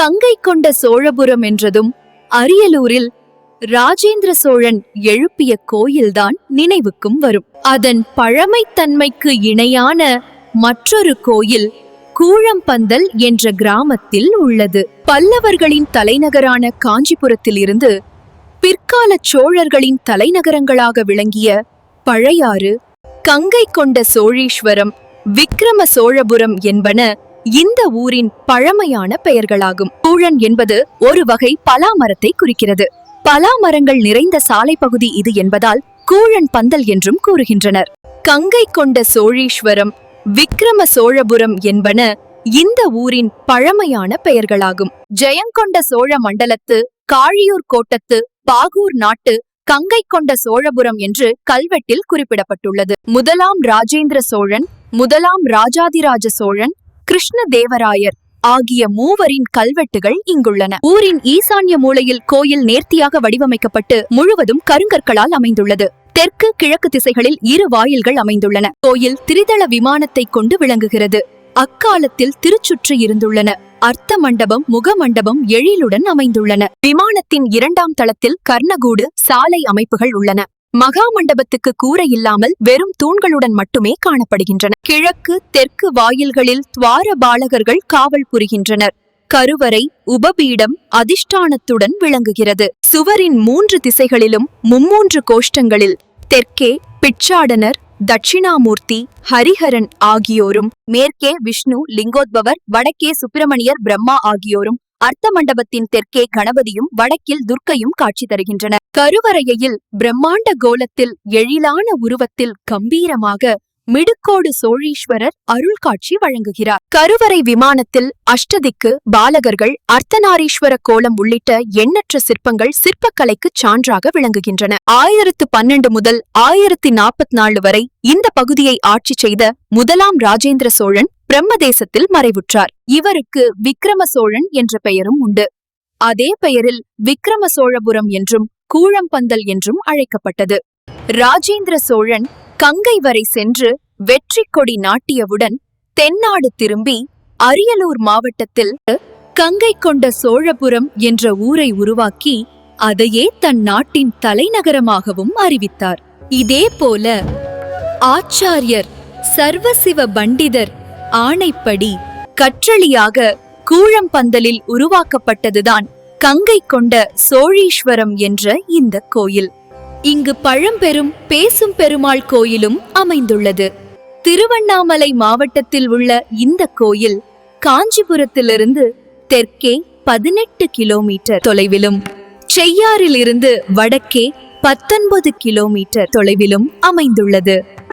கங்கை கொண்ட சோழபுரம் என்றதும் அரியலூரில் ராஜேந்திர சோழன் எழுப்பிய கோயில்தான் நினைவுக்கும் வரும். அதன் பழமைத்தன்மைக்கு இணையான மற்றொரு கோயில் கூழம்பந்தல் என்ற கிராமத்தில் உள்ளது. பல்லவர்களின் தலைநகரான காஞ்சிபுரத்தில் இருந்து பிற்கால சோழர்களின் தலைநகரங்களாக விளங்கிய பழையாறு, கங்கை கொண்ட சோழீஸ்வரம், விக்கிரம சோழபுரம் என்பன இந்த ஊரின் பழமையான பெயர்களாகும். கூழன் என்பது ஒரு வகை பலாமரத்தை குறிக்கிறது. பலாமரங்கள் நிறைந்த சாலை பகுதி இது என்பதால் கூழன் பந்தல் என்றும் கூறுகின்றனர். கங்கை கொண்ட சோழீஸ்வரம், விக்கிரம சோழபுரம் என்பன இந்த ஊரின் பழமையான பெயர்களாகும். ஜெயங்கொண்ட சோழ மண்டலத்து, காழியூர் கோட்டத்து, பாகூர் நாட்டு, கங்கை கொண்ட சோழபுரம் என்று கல்வெட்டில் குறிப்பிடப்பட்டுள்ளது. முதலாம் ராஜேந்திர சோழன், முதலாம் ராஜாதிராஜ சோழன், கிருஷ்ணதேவராயர் ஆகிய மூவரின் கல்வெட்டுகள் இங்குள்ளன. ஊரின் ஈசான்ய மூலையில் கோயில் நேர்த்தியாக வடிவமைக்கப்பட்டு முழுவதும் கருங்கற்களால் அமைந்துள்ளது. தெற்கு கிழக்கு திசைகளில் 2 வாயில்கள் அமைந்துள்ளன. கோயில் திரிதள விமானத்தை கொண்டு விளங்குகிறது. அக்காலத்தில் திருச்சுற்று இருந்துள்ளன. அர்த்த மண்டபம், முக மண்டபம் எழிலுடன் அமைந்துள்ளன. விமானத்தின் 2ஆம் தளத்தில் கர்ணகூடு, சாலை அமைப்புகள் உள்ளன. மகா மண்டபத்துக்கு கூரை இல்லாமல் வெறும் தூண்களுடன் மட்டுமே காணப்படுகின்றன. கிழக்கு தெற்கு வாயில்களில் துவார பாலகர்கள் காவல் புரிகின்றனர். கருவறை உபபீடம் அதிஷ்டானத்துடன் விளங்குகிறது. சுவரின் 3 திசைகளிலும் 3 கோஷ்டங்களில் தெற்கே பிட்சாடனர், தட்சிணாமூர்த்தி, ஹரிஹரன் ஆகியோரும், மேற்கே விஷ்ணு லிங்கோத்பவர், வடக்கே சுப்பிரமணியர், பிரம்மா ஆகியோரும், அர்த்த மண்டபத்தின் தெற்கே கணபதியும் வடக்கில் துர்க்கையும் காட்சி தருகின்றனர். கருவறையில் பிரம்மாண்ட கோலத்தில் எழிலான உருவத்தில் கம்பீரமாக மிடுக்கோடு சோழீஸ்வரர் அருள் காட்சி வழங்குகிறார். கருவறை விமானத்தில் அஷ்டதிக்கு பாலகர்கள், அர்த்தநாரீஸ்வர கோலம் உள்ளிட்ட எண்ணற்ற சிற்பங்கள் சிற்பக்கலைக்கு சான்றாக விளங்குகின்றன. 1012 முதல் 1044 வரை இந்த பகுதியை ஆட்சி செய்த முதலாம் ராஜேந்திர சோழன் பிரம்மதேசத்தில் மறைவுற்றார். இவருக்கு விக்கிரம சோழன் என்ற பெயரும் உண்டு. அதே பெயரில் விக்கிரம சோழபுரம் என்றும் கூழம்பந்தல் என்றும் அழைக்கப்பட்டது. ராஜேந்திர சோழன் கங்கை வரை சென்று வெற்றி கொடி நாட்டியவுடன் தென்னாடு திரும்பி அரியலூர் மாவட்டத்தில் கங்கை கொண்ட சோழபுரம் என்ற ஊரை உருவாக்கி அதையே தன் நாட்டின் தலைநகரமாகவும் அறிவித்தார். இதேபோல ஆச்சாரியர் சர்வசிவ பண்டிதர் ஆணைப்படி கற்றளியாக கூழம்பந்தலில் உருவாக்கப்பட்டதுதான் கங்கை கொண்ட சோழீஸ்வரம் என்ற இந்த கோயில். இங்கு பழம்பெரும் பேசும் பெருமாள் கோயிலும் அமைந்துள்ளது. திருவண்ணாமலை மாவட்டத்தில் உள்ள இந்த கோயில் காஞ்சிபுரத்திலிருந்து தெற்கே 18 கிலோமீட்டர் தொலைவிலும், செய்யாறிலிருந்து வடக்கே 19 கிலோமீட்டர் தொலைவிலும் அமைந்துள்ளது.